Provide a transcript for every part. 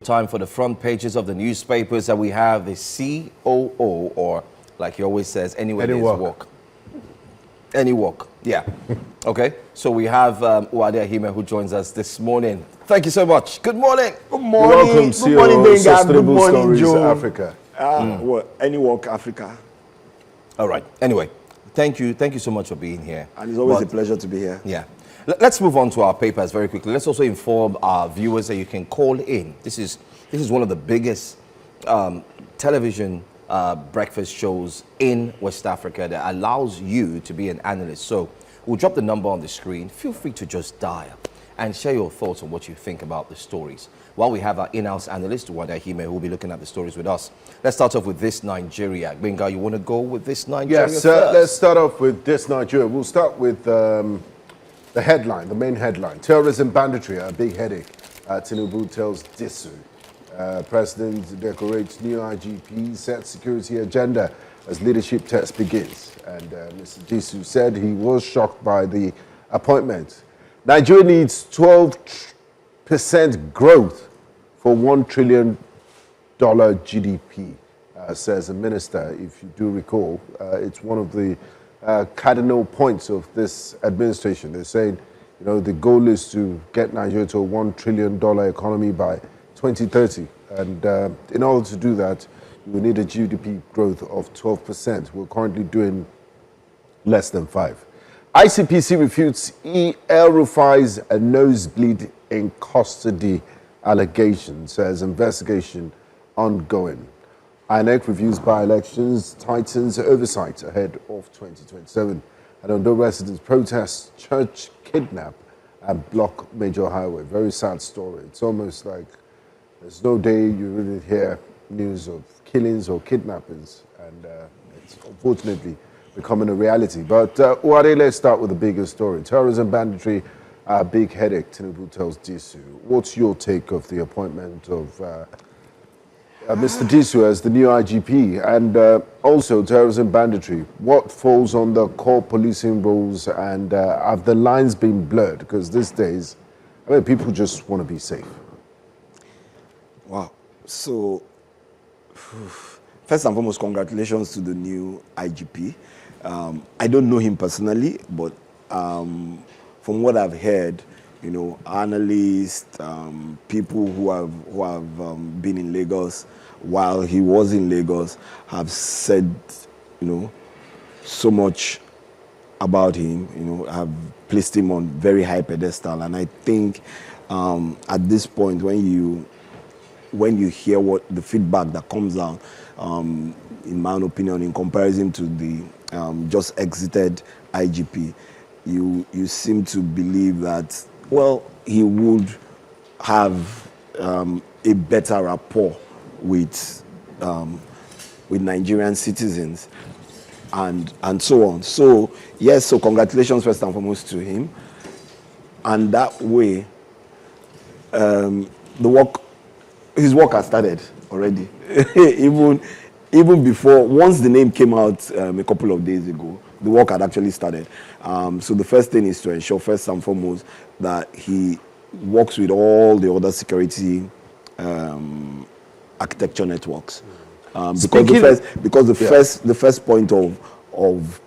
Time for the front pages of the newspapers, and we have the COO, or like he always says, anywhere there's walk. Any walk, yeah. Okay, so we have Uade Ahimie who joins us this morning. Thank you so much. Good morning. Good morning. Welcome, Good morning, CEO, Good morning, Stories Joe. Africa. Any walk, Africa. All right. Anyway, thank you so much for being here. And it's always a pleasure to be here. Yeah. Let's move on to our papers very quickly. Let's also inform our viewers that you can call in. This is one of the biggest television breakfast shows in West Africa that allows you to be an analyst. So we'll drop the number on the screen. Feel free to just dial and share your thoughts on what you think about the stories. While we have our in-house analyst, Uade Ahimie, who will be looking at the stories with us. Let's start off with this Nigeria. Benga, you want to go with this Nigeria Yes, first? let's start off with this Nigeria. We'll start with the headline, the main headline. Terrorism banditry, a big headache. Tinubu tells Disu. President decorates new IGP, sets security agenda as leadership test begins. And Mr. Disu said he was shocked by the appointment. Nigeria needs 12% growth for $1 trillion GDP, says the minister. If you do recall, it's one of the cardinal points of this administration. They're saying, you know, the goal is to get Nigeria to a $1 trillion economy by 2030. And in order to do that, you will need a GDP growth of 12%. We're currently doing less than 5%. ICPC refutes El-Rufai's a nosebleed in custody allegation, says investigation ongoing. INEC reviews by-elections, tightens oversight ahead of 2027. And Ondo residents protest church kidnap and block major highway. Very sad story. It's almost like there's no day you really hear news of killings or kidnappings, and it's unfortunately becoming a reality. But Uade, let's start with the bigger story. Terrorism banditry, big headache, Tinubu tells Disu. What's your take of the appointment of Mr. Disu as the new IGP, and also terrorism banditry? What falls on the core policing roles, and have the lines been blurred? Because these days, I mean, people just want to be safe. Wow. So, first and foremost, congratulations to the new IGP. I don't know him personally, but from what I've heard, you know, analysts, people who have been in Lagos while he was in Lagos have said, you know, so much about him, you know, have placed him on very high pedestal. And I think at this point, when you hear what the feedback that comes out, in my own opinion, in comparison to the just exited IGP, you seem to believe that, well, he would have a better rapport with Nigerian citizens and so on. So yes, so congratulations first and foremost to him. And that way, his work has started already. even before, once the name came out a couple of days ago, the work had actually started. So the first thing is to ensure, first and foremost, that he works with all the other security architecture networks. Because the first point of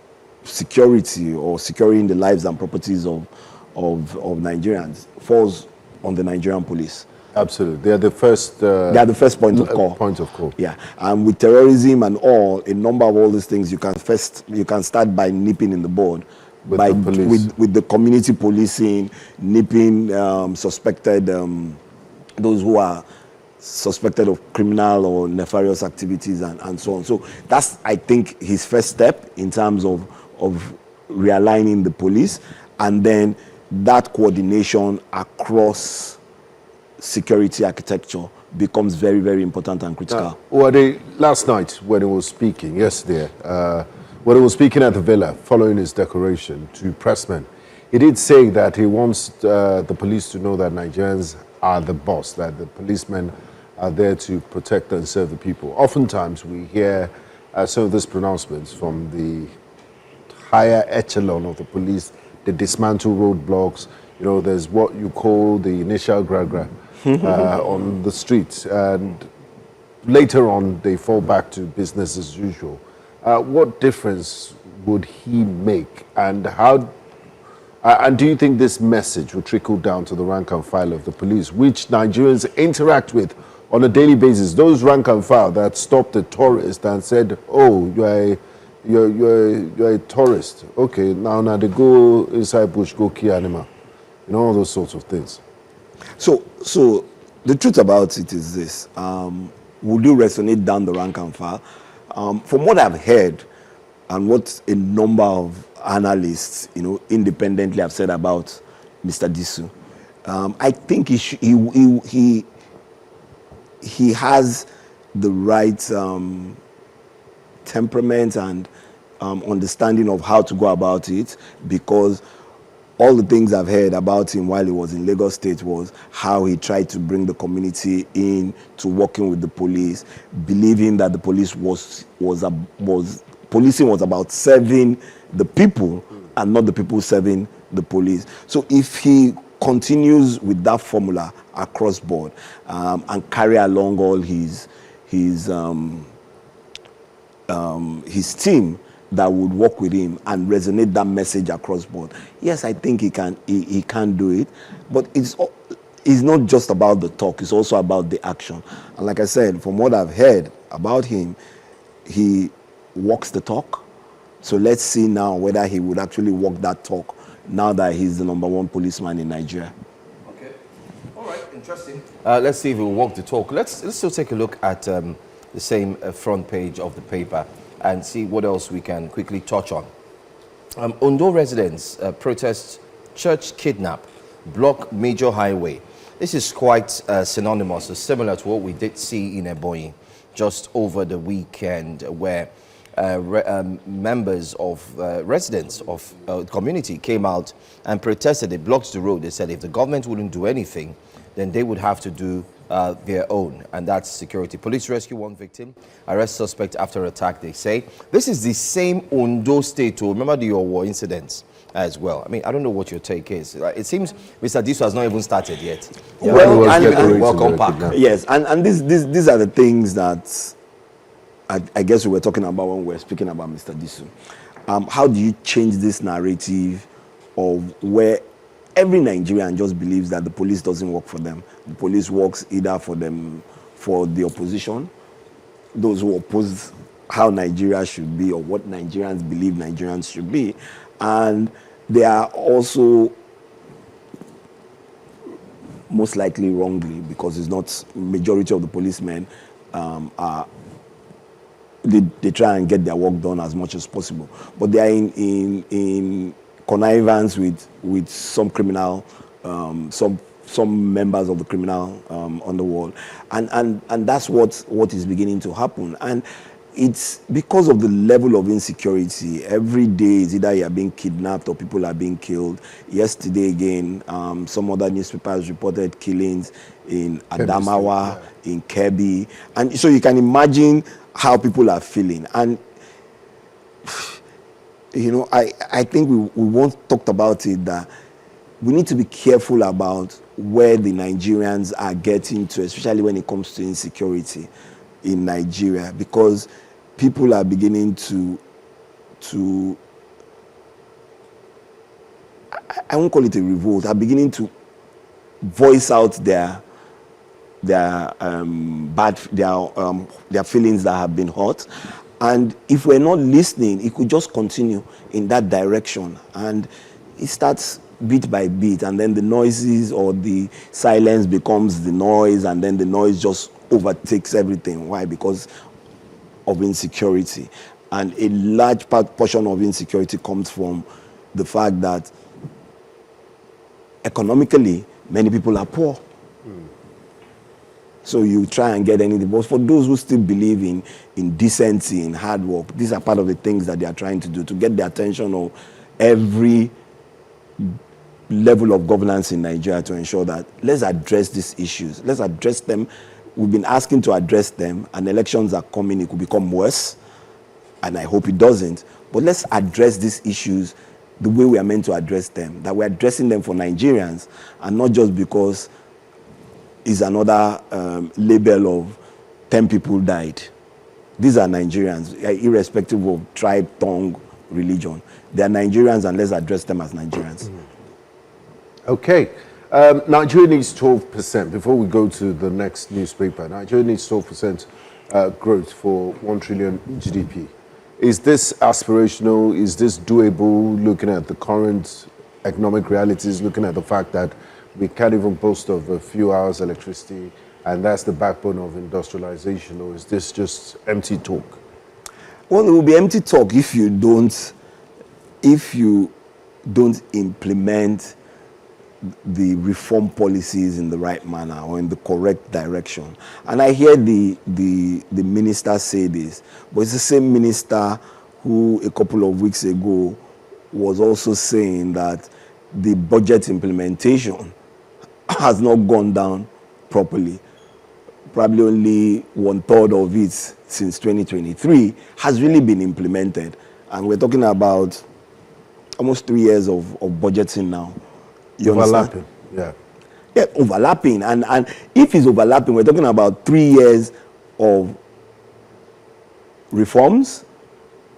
security, or securing the lives and properties of Nigerians, falls on the Nigerian police. Absolutely, they are the first. They are the first point of call. Point of call. Yeah, and with terrorism and all, a number of all these things, you can start by nipping in the bud, with the police. with the community policing, nipping suspected those who are suspected of criminal or nefarious activities and so on. So that's, I think, his first step in terms of realigning the police, and then that coordination across security architecture becomes very, very important and critical. Last night, when he was speaking, yesterday, when he was speaking at the Villa following his declaration to pressmen, he did say that he wants the police to know that Nigerians are the boss, that the policemen are there to protect and serve the people. Oftentimes, we hear some of these pronouncements from the higher echelon of the police. They dismantle roadblocks. You know, there's what you call the initial gragra. on the streets, and later on they fall back to business as usual. What difference would he make, and how? And do you think this message will trickle down to the rank and file of the police, which Nigerians interact with on a daily basis? Those rank and file that stopped a tourist and said, "Oh, you're a tourist. Okay, now they go inside bush, go kill animal," all those sorts of things. So the truth about it is this: would you resonate down the rank and file? From what I've heard, and what a number of analysts, independently have said about Mr. Disu, I think he has the right temperament and understanding of how to go about it, because all the things I've heard about him while he was in Lagos State was how he tried to bring the community in to working with the police, believing that the police policing was about serving the people and not the people serving the police. So if he continues with that formula across board and carry along all his team that would work with him and resonate that message across board, yes, I think he can do it. But it's not just about the talk, it's also about the action. And like I said, from what I've heard about him, he walks the talk. So let's see now whether he would actually walk that talk now that he's the #1 policeman in Nigeria. Okay. All right, interesting. Let's see if he will walk the talk. Let's still take a look at the same front page of the paper and see what else we can quickly touch on. Ondo residents protest church kidnap, block major highway. This is quite synonymous, or similar to what we did see in Ebonyi just over the weekend, where members of residents of the community came out and protested. They blocked the road. They said if the government wouldn't do anything, then they would have to do their own, and that's security. Police rescue one victim, arrest suspect after attack, they say. This is the same Ondo State, remember the war incidents as well. I mean, I don't know what your take is. It seems Mr. Disu has not even started yet. Yeah, well, and welcome back. Yes, and these are the things that I guess we were talking about when we were speaking about Mr. Disu. How do you change this narrative of where every Nigerian just believes that the police doesn't work for them? The police works either for the opposition, those who oppose how Nigeria should be or what Nigerians believe Nigerians should be, and they are also most likely wrongly, because it's not majority of the policemen they try and get their work done as much as possible, but they are in connivance with some criminal, some members of the criminal underworld, and that's what is beginning to happen. And it's because of the level of insecurity. Every day is either you are being kidnapped or people are being killed. Yesterday again, some other newspapers reported killings in Adamawa, in Kebbi, and so you can imagine how people are feeling. And I think we once talked about it, that we need to be careful about where the Nigerians are getting to, especially when it comes to insecurity in Nigeria, because people are beginning to I won't call it a revolt, are beginning to voice out their feelings that have been hurt. And if we're not listening, it could just continue in that direction, and it starts bit by bit, and then the noises or the silence becomes the noise, and then the noise just overtakes everything. Why? Because of insecurity. And a large portion of insecurity comes from the fact that economically many people are poor. So you try and get anything. But for those who still believe in decency, in hard work, these are part of the things that they are trying to do to get the attention of every level of governance in Nigeria, to ensure that let's address these issues. Let's address them. We've been asking to address them, and elections are coming. It could become worse, and I hope it doesn't. But let's address these issues the way we are meant to address them, that we're addressing them for Nigerians, and not just because is another label of 10 people died. These are Nigerians, irrespective of tribe, tongue, religion. They are Nigerians, and let's address them as Nigerians. Okay. Nigeria needs 12%. Before we go to the next newspaper, Nigeria needs 12% growth for 1 trillion GDP. Is this aspirational? Is this doable, looking at the current economic realities, looking at the fact that we can't even boast of a few hours electricity, and that's the backbone of industrialization, or is this just empty talk? Well, it will be empty talk if you don't implement the reform policies in the right manner or in the correct direction. And I hear the minister say this, but it's the same minister who a couple of weeks ago was also saying that the budget implementation has not gone down properly. Probably only 1/3 of it since 2023 has really been implemented. And we're talking about almost 3 years of budgeting now. You Overlapping, understand? Yeah, overlapping. And if it's overlapping, we're talking about 3 years of reforms,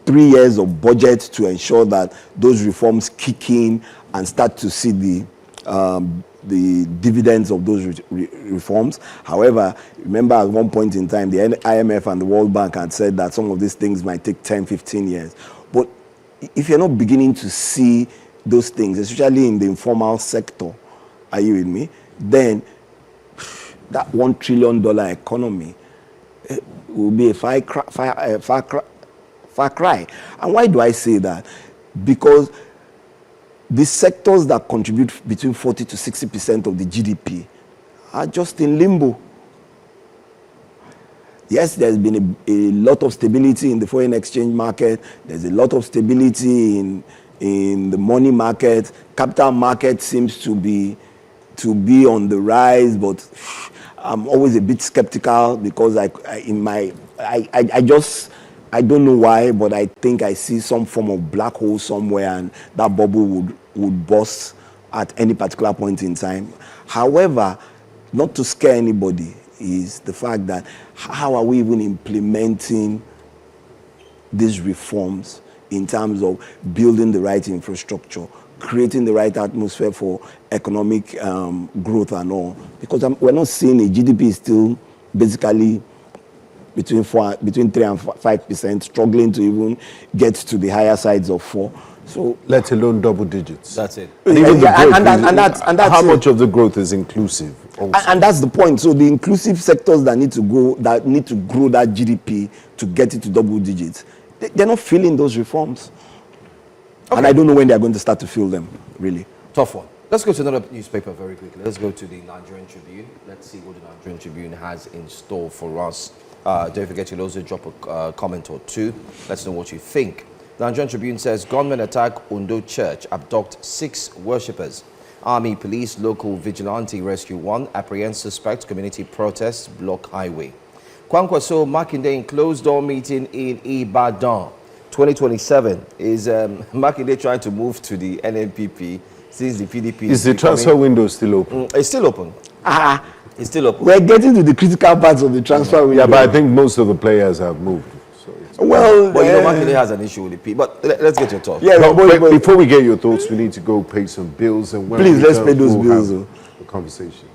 3 years of budget to ensure that those reforms kick in and start to see the dividends of those reforms. However, remember at one point in time, the IMF and the World Bank had said that some of these things might take 10, 15 years. But if you're not beginning to see those things, especially in the informal sector, are you with me? Then that $1 trillion economy will be a far cry. And why do I say that? Because the sectors that contribute between 40 to 60% of the GDP are just in limbo. Yes, there's been a lot of stability in the foreign exchange market. There's a lot of stability in the money market. Capital market seems to be on the rise, but I'm always a bit skeptical because I don't know why, but I think I see some form of black hole somewhere, and that bubble would burst at any particular point in time. However, not to scare anybody, is the fact that how are we even implementing these reforms in terms of building the right infrastructure, creating the right atmosphere for economic growth and all? Because we're not seeing a GDP is still basically between 3 and 5%, struggling to even get to the higher sides of 4. So let alone double digits. That's it. And even the growth, that's how much of the growth is inclusive? And that's the point. So the inclusive sectors that need to grow that GDP to get it to double digits, they're not feeling those reforms. Okay. And I don't know when they're going to start to feel them, really. Tough one. Let's go to another newspaper very quickly. Let's go to the Nigerian Tribune. Let's see what the Nigerian Tribune has in store for us. Don't forget to also drop a comment or two. Let's know what you think. The Nigerian Tribune says, gunmen attack Ondo Church, abduct 6 worshippers. Army, police, local vigilante rescue 1, apprehend suspect, community protests, block highway. Kwankwaso Makinde in closed-door meeting in Ibadan. 2027 is Makinde trying to move to the NNPP since the PDP is the transfer window still open? It's still open. It's still open. We're getting to the critical parts of the transfer window. Yeah, but I think most of the players have moved. So well, you know, Makinde has an issue with the P. But let's get your thoughts. Yeah, but before we get your thoughts, we need to go pay some bills. And when please, let's pay those bills. The conversation.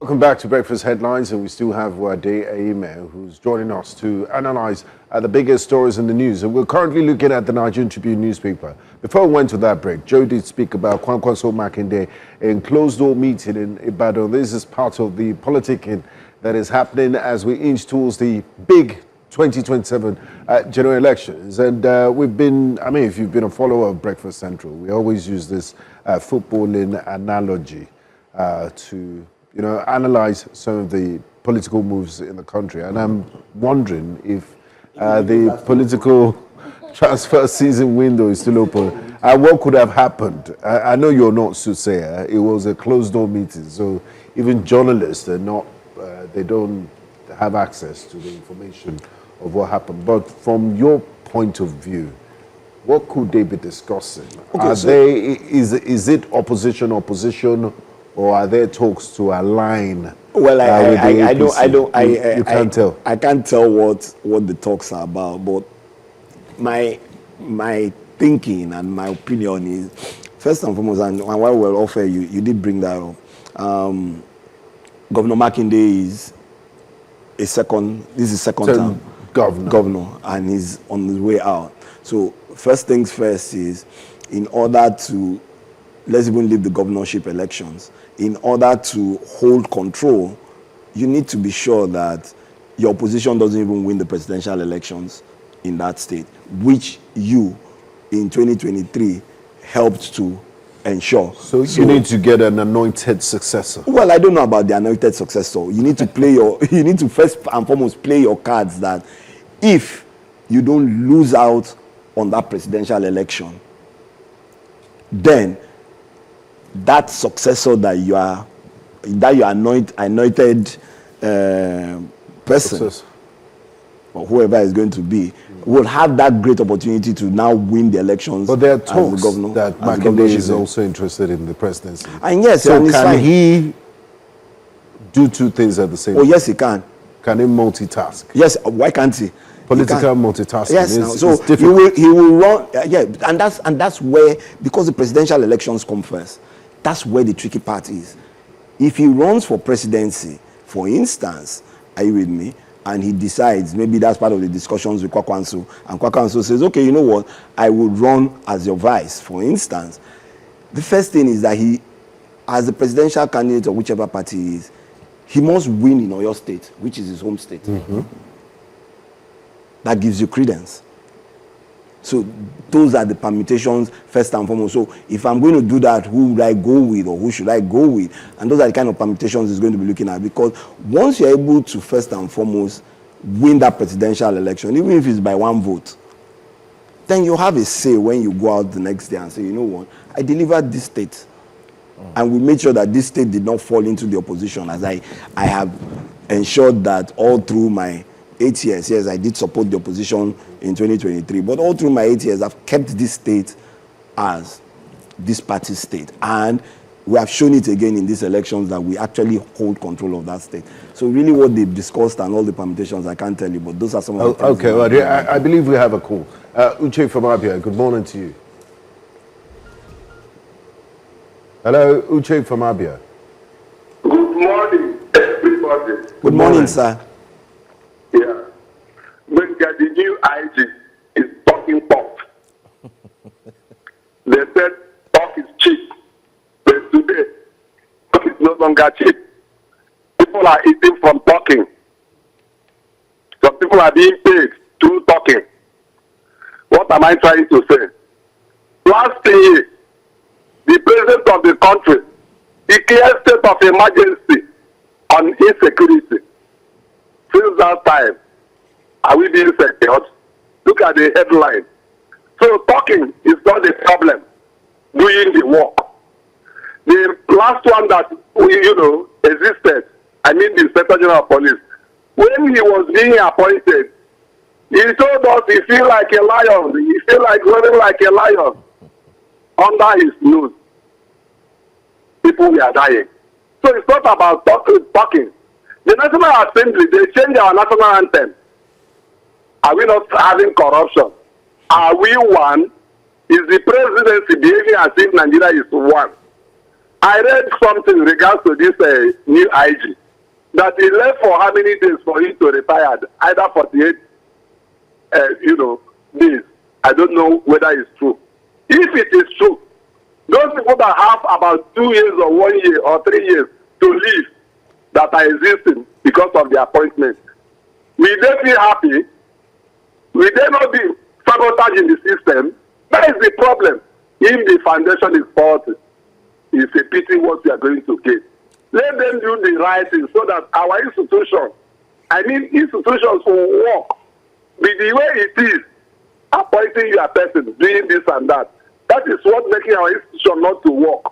Welcome back to Breakfast Headlines, and we still have Uade Ahimie, who's joining us to analyze the biggest stories in the news. And we're currently looking at the Nigerian Tribune newspaper. Before we went to that break, Joe did speak about Kwankwaso Makinde in closed-door meeting in Ibadan. This is part of the politicking that is happening as we inch towards the big 2027 general elections. And we've been, I mean, if you've been a follower of Breakfast Central, we always use this footballing analogy to, you know, analyze some of the political moves in the country. And I'm wondering if the political transfer season window is still open. What could have happened? I know you're not soothsayer. It was a closed-door meeting, so even journalists are not. They don't have access to the information of what happened. But from your point of view, what could they be discussing? Okay, Is it opposition, or are there talks to align? Well, with the I APC? You can't tell. I can't tell what the talks are about, but my thinking and my opinion is, first and foremost, and while we're off air, you did bring that up. Governor Makinde is second term governor, and he's on his way out. So first things first is, in order to, let's even leave the governorship elections, in order to hold control, you need to be sure that your opposition doesn't even win the presidential elections in that state, which you, in 2023, helped to ensure. So you need to get an anointed successor. Well, I don't know about the anointed successor. You need to play you need to first and foremost play your cards that if you don't lose out on that presidential election, then that successor that you are anointed person, Success. or whoever is going to be, will have that great opportunity to now win the elections. But there are as the talks governor, that as the Makinde governorship is head. also interested in the presidency. And yes, So and it's can fine. he do two things at the same Oh time? yes, he can. Can he multitask? Yes, why can't he? Political He can. multitasking Yes, is, now, so is difficult. he will run. Yeah, and that's where, because the presidential elections come first, that's where the tricky part is. If he runs for presidency, for instance, are you with me? And he decides, maybe that's part of the discussions with Kwakwanso, and Kwakwanso says, okay, you know what, I would run as your vice, for instance. The first thing is that he, as the presidential candidate of whichever party he is, he must win in Oyo State, which is his home state. That gives you credence. So those are the permutations first and foremost. So if I'm going to do that, who would I go with, or who should I go with? And those are the kind of permutations he's going to be looking at, because once you're able to first and foremost win that presidential election, even if it's by one vote, then you have a say when you go out the next day and say, you know what, I delivered this state. And we made sure that this state did not fall into the opposition, as I have ensured that all through my 8 years. Yes, I did support the opposition in 2023, but all through my 8 years, I've kept this state as this party state. And we have shown it again in these elections that we actually hold control of that state. So really what they've discussed and all the permutations, I can't tell you, but those are some of the things. Okay, well, yeah, I believe we have a call. Uche from Abia, good morning to you. Hello, Uche from Abia. Good morning, everybody. Good morning, sir. Yeah. When the new IG is talking pork. They said pork is cheap. But today, pork is no longer cheap. People are eating from talking. Some people are being paid through talking. What am I trying to say? Last year, the president of the country declared state of emergency on insecurity. Since that time, are we being secured? Look at the headline. So talking is not the problem, doing the work. The last one that existed, I mean the Inspector General of Police, when he was being appointed, he told us he feel like a lion. He feel like running like a lion. Under his nose, people were dying. So it's not about talking. The National Assembly, they changed our national anthem. Are we not having corruption? Are we one? Is the presidency behaving as if Nigeria is one? I read something in regards to this new IG, that he left for how many days for him to retire? Either 48 days. I don't know whether it's true. If it is true, those people that have about 2 years or 1 year or 3 years to live that are existing because of the appointment, will they be happy? Will they not be sabotaging the system? That is the problem. If the foundation is faulty, it's a pity what we are going to get. Let them do the right thing so that our institutions will work. With the way it is, appointing your person, doing this and that, that is what making our institution not to work.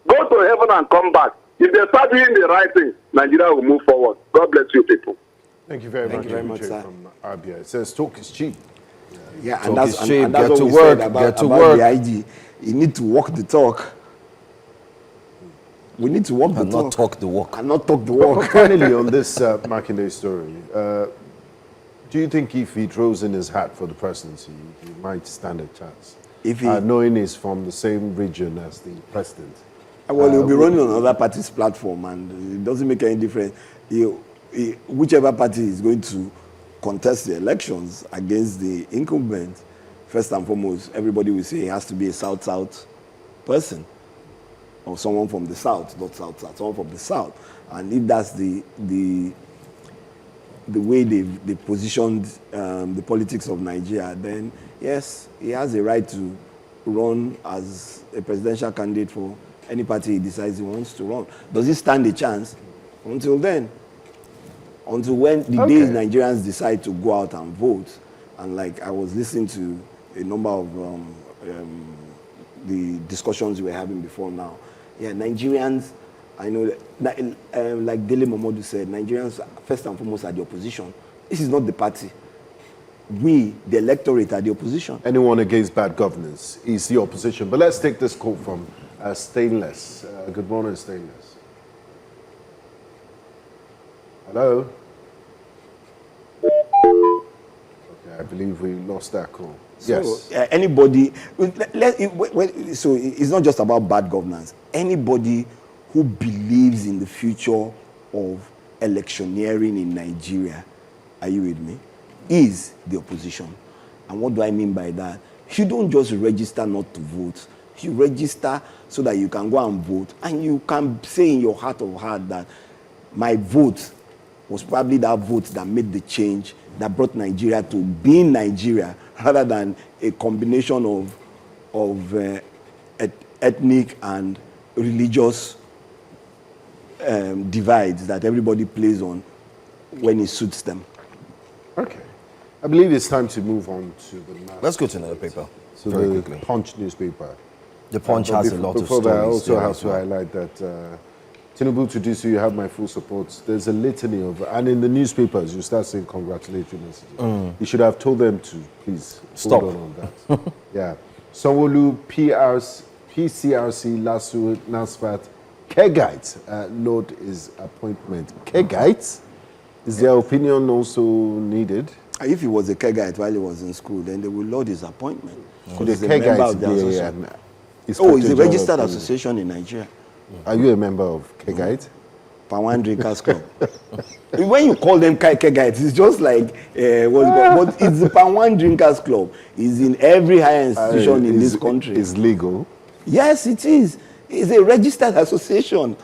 Go to heaven and come back. If they start doing the right thing, Nigeria will move forward. God bless you people. Thank you very much, Uche sir. From Abia. It says talk is cheap. Yeah, Talk is cheap. and that's Get what to we work. said Get to about work. the IG. You need to walk the talk. We need to walk the And not talk the walk. And not talk the But walk. finally, on this Makinde story, do you think if he throws in his hat for the presidency, he might stand a chance? If he, knowing he's from the same region as the president. well, he'll be running on another party's platform, and it doesn't make any difference. Whichever party is going to contest the elections against the incumbent, first and foremost, everybody will say it has to be a South-South person, or someone from the South, not South-South, someone from the South. And if that's the way they positioned the politics of Nigeria, then yes, he has a right to run as a presidential candidate for any party he decides he wants to run. Does he stand a chance? Until then. Until when the days Nigerians decide to go out and vote, and like I was listening to a number of the discussions we were having before now. Yeah, Nigerians, I know, like Dele Momodu said, Nigerians first and foremost are the opposition. This is not the party. We, the electorate, are the opposition. Anyone against bad governance is the opposition. But let's take this call from Stainless. Good morning, Stainless. Hello? Okay, I believe we lost that call. So, Yes. anybody, so it's not just about bad governance. Anybody who believes in the future of electioneering in Nigeria, are you with me, is the opposition. And what do I mean by that? You don't just register not to vote. You register so that you can go and vote, and you can say in your heart of heart that my vote was probably that vote that made the change that brought Nigeria to being Nigeria, rather than a combination of ethnic and religious divides that everybody plays on when it suits them. Okay. I believe it's time to move on to the next. Let's go to another paper. So very the quickly. Punch newspaper. The Punch But has a lot of before stories. that, I also there have as to well. highlight that Tinubu to do so, you have my full support. There's a litany of, and in the newspapers, you start saying congratulatory messages. You should have told them to please Stop. hold on that. Yeah. Sanwo-Olu, PCRC, Lasso, NASFAT, Kegite, note his appointment. Kegite? Is their opinion also needed? If he was a Kegite while he was in school, then they will load his appointment. Could He's a a member Kegite of the be association. an It's a inspector general registered of association in Nigeria. Are you a member of Kegite? Pawan Drinkers Club. When you call them Kegites, it's just like, but it's the Pawan Drinkers Club. It's in every higher institution in this country. It's legal. Yes, it is. It's a registered association.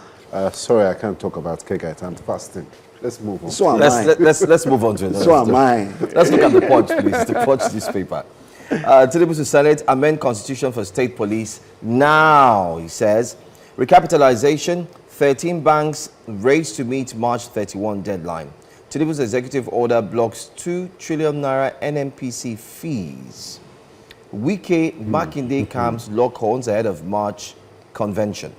Sorry, I can't talk about Kegite. I'm fasting. Let's move on. So am I. Let's move on to another. So am I. Let's look at the Punch, please. The Punch newspaper. Tinubu to Senate, amend constitution for state police now, he says. Recapitalization, 13 banks raised to meet March 31 deadline. Tinubu's executive order blocks 2 trillion naira NNPC fees. Wike Makinde camps lock horns ahead of March convention.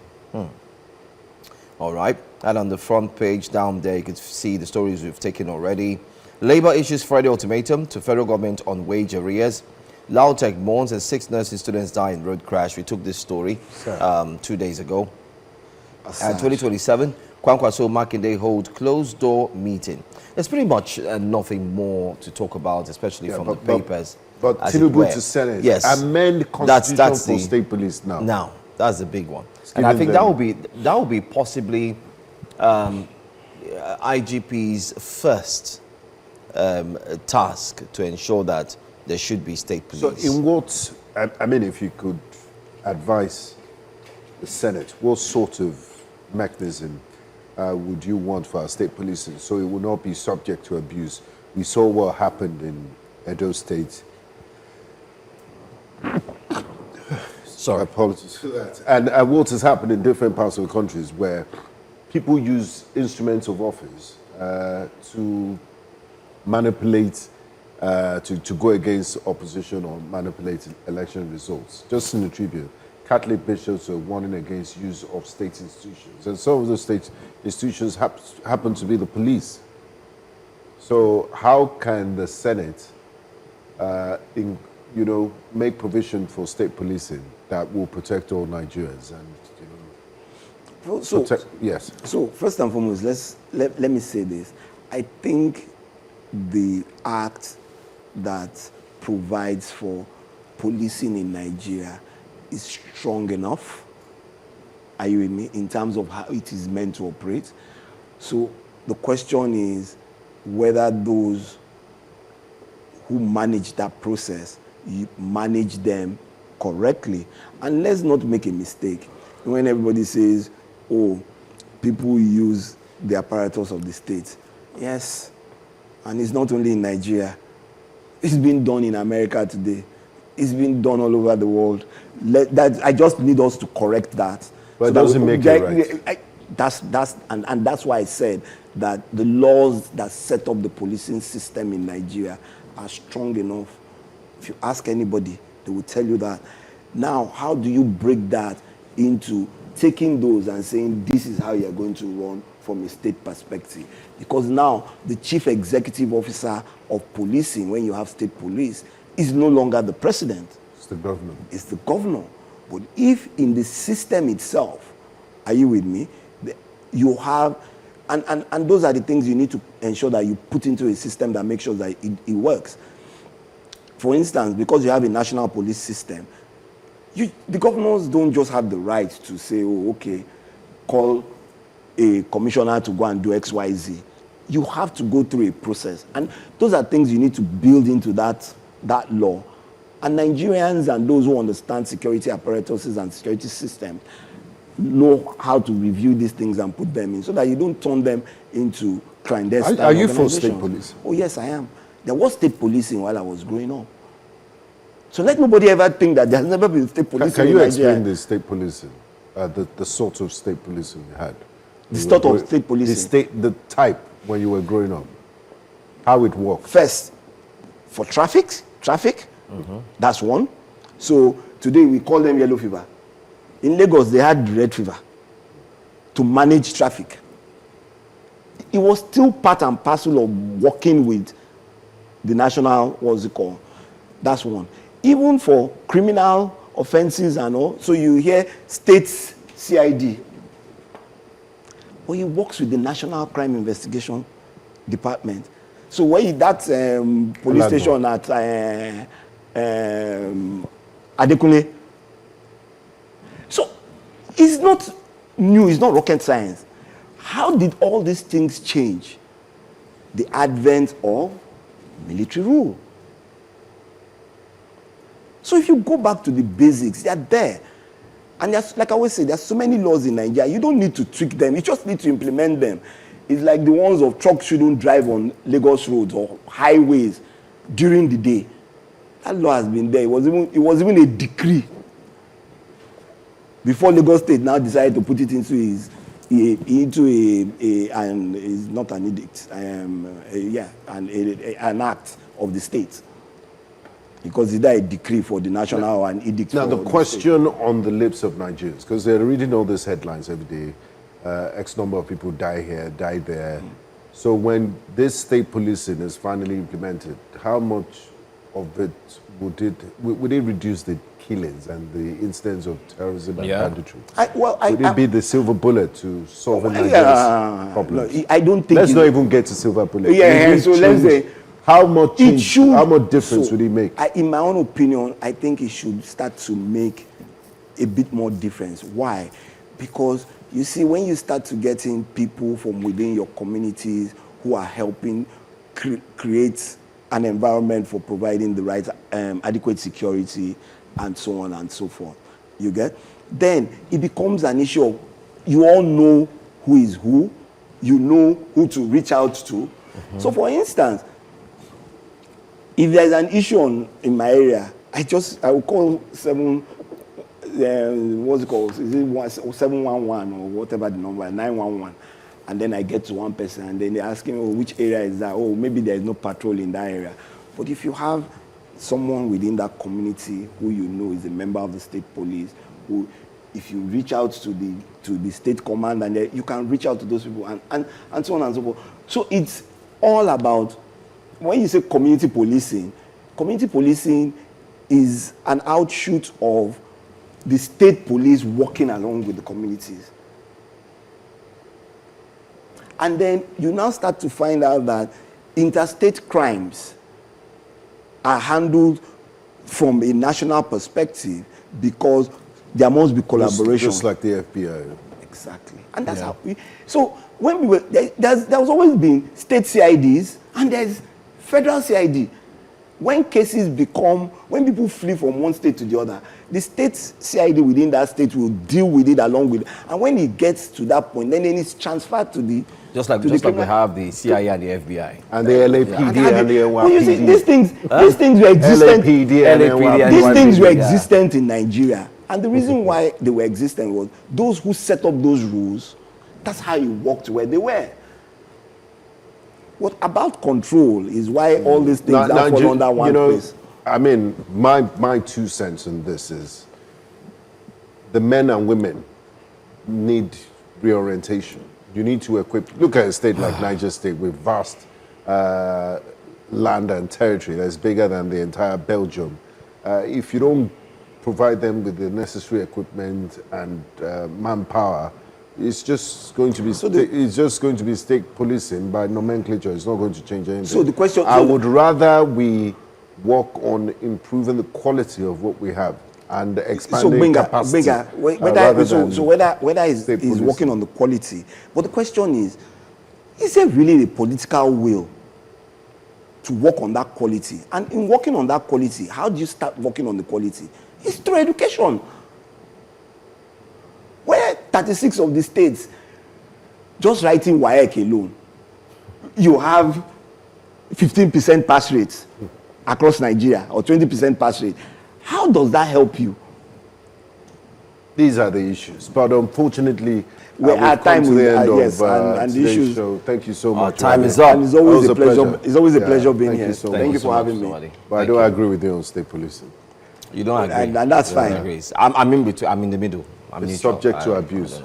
All right, and on the front page down there, you can see the stories we've taken already. Labour issues Friday ultimatum to federal government on wage arrears. Lautech mourns as 6 nursing students die in road crash. We took this story 2 days ago. And 2027, Kwankwaso Makinde hold closed door meeting. There's pretty much nothing more to talk about, especially from the papers. But as it were. Tinubu to Senate, yes, amend constitution for state police now. Now, that's the big one. And I think that will be possibly IGP's first task to ensure that there should be state police. So in what, I mean, if you could advise the Senate, what sort of mechanism would you want for our state policing so it will not be subject to abuse? We saw what happened in Edo State. Sorry. Apologies for that. And what has happened in different parts of the countries where people use instruments of office to manipulate, to go against opposition or manipulate election results. Just in the Tribune, Catholic bishops are warning against use of state institutions. And some of those state institutions happen to be the police. So how can the Senate make provision for state policing that will protect all Nigerians? And So, yes. So first and foremost, let me say this. I think the act that provides for policing in Nigeria is strong enough. Are you with me? In terms of how it is meant to operate. So the question is whether those who manage that process, you manage them correctly. And let's not make a mistake. When everybody says, oh, people use the apparatus of the state. Yes, and it's not only in Nigeria. It's been done in America today. It's been done all over the world. I just need us to correct that. But it doesn't make it right. And that's why I said that the laws that set up the policing system in Nigeria are strong enough. If you ask anybody, they will tell you that. Now, how do you break that into taking those and saying this is how you're going to run from a state perspective? Because now the chief executive officer of policing, when you have state police, is no longer the president. It's the governor. It's the governor. But if in the system itself, are you with me? You have, and those are the things you need to ensure that you put into a system that makes sure that it works. For instance, because you have a national police system, the governors don't just have the right to say, oh, okay, call a commissioner to go and do X, Y, Z. You have to go through a process. And those are things you need to build into that law. And Nigerians and those who understand security apparatuses and security systems know how to review these things and put them in so that you don't turn them into clandestine. Are you for state police? Oh, yes, I am. There was state policing while I was growing up. So let nobody ever think that there has never been state policing. Can you in explain Nigeria. the state policing, the sort of state policing you had? The sort of state policing? The type when you were growing up, how it worked. First, for traffic, that's one. So today we call them yellow fever. In Lagos, they had red fever to manage traffic. It was still part and parcel of working with the national, what's it called? That's one. Even for criminal offenses and all, so you hear state CID. But he works with the National Crime Investigation Department. So when that police station at Adekunle, so it's not new, it's not rocket science. How did all these things change? The advent of military rule. So if you go back to the basics, they are there. And like I always say, there's so many laws in Nigeria, you don't need to tweak them, you just need to implement them. It's like the ones of trucks shouldn't drive on Lagos roads or highways during the day. That law has been there. It was even a decree before Lagos State now decided to put it into and it's not an edict, an act of the state. Because it's a decree for the national and edict now for the question on the lips of Nigerians, because they're reading all these headlines every day, X number of people die here, die there. So when this state policing is finally implemented, how much of it would it reduce the killings and the incidents of terrorism and banditry? Would it be the silver bullet to solve Nigeria's problems? No, I don't think. Let's not even get to silver bullet. So let's say how much difference would it make? In my own opinion, I think it should start to make a bit more difference. Why? Because you see, when you start to getting people from within your communities who are helping create an environment for providing the right adequate security and so on and so forth, you get? Then it becomes an issue of you all know who is who, you know who to reach out to. So for instance, if there's an issue in my area, I will call what's it called? Is it 711 or whatever the number, 911? And then I get to one person and then they ask him, oh, which area is that? Oh, maybe there is no patrol in that area. But if you have someone within that community who you know is a member of the state police, who, if you reach out to the state command and you can reach out to those people and so on and so forth. So it's all about, when you say community policing is an outshoot of the state police working along with the communities. And then you now start to find out that interstate crimes are handled from a national perspective because there must be collaboration. Just like the FBI. Exactly. And that's how we... So when we were... There's always been state CIDs and there's federal CID. When cases become... When people flee from one state to the other, the state CID within that state will deal with it along with... And when it gets to that point, then it's transferred to the... Just like we have the CIA and the FBI. And the LAPD and the NYPD. Well, you see, these things were existent... LAPD and NYPD. These things were existent in Nigeria. And the reason why they were existent was those who set up those rules, that's how you walked where they were. What about control is why all these things are fall under one place. I mean, my 2 cents on this is the men and women need reorientation. You need to equip. Look at a state like Niger State with vast land and territory that's bigger than the entire Belgium. If you don't provide them with the necessary equipment and manpower, it's just going to be state policing by nomenclature. It's not going to change anything. So the question, I would rather we work on improving the quality of what we have and expanding capacity. Whether he's working on the quality, but the question is there really the political will to work on that quality? And in working on that quality, how do you start working on the quality? It's through education. Where 36 of the states, just writing WAEC alone, you have 15% pass rates across Nigeria or 20% pass rate. How does that help you? These are the issues, but unfortunately, we're at time to the end of and the issues. Show. Thank you so much. Time is up. And it's always a pleasure. It's always a pleasure being here. Thank you for having me. But I don't agree with you on state policing. You don't agree, and that's fine. I'm in between. I'm in the middle. It's subject to abuse.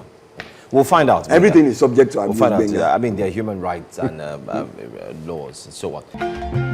We'll find out. Everything is subject to abuse. We'll find out. I mean, there are human rights and laws and so on.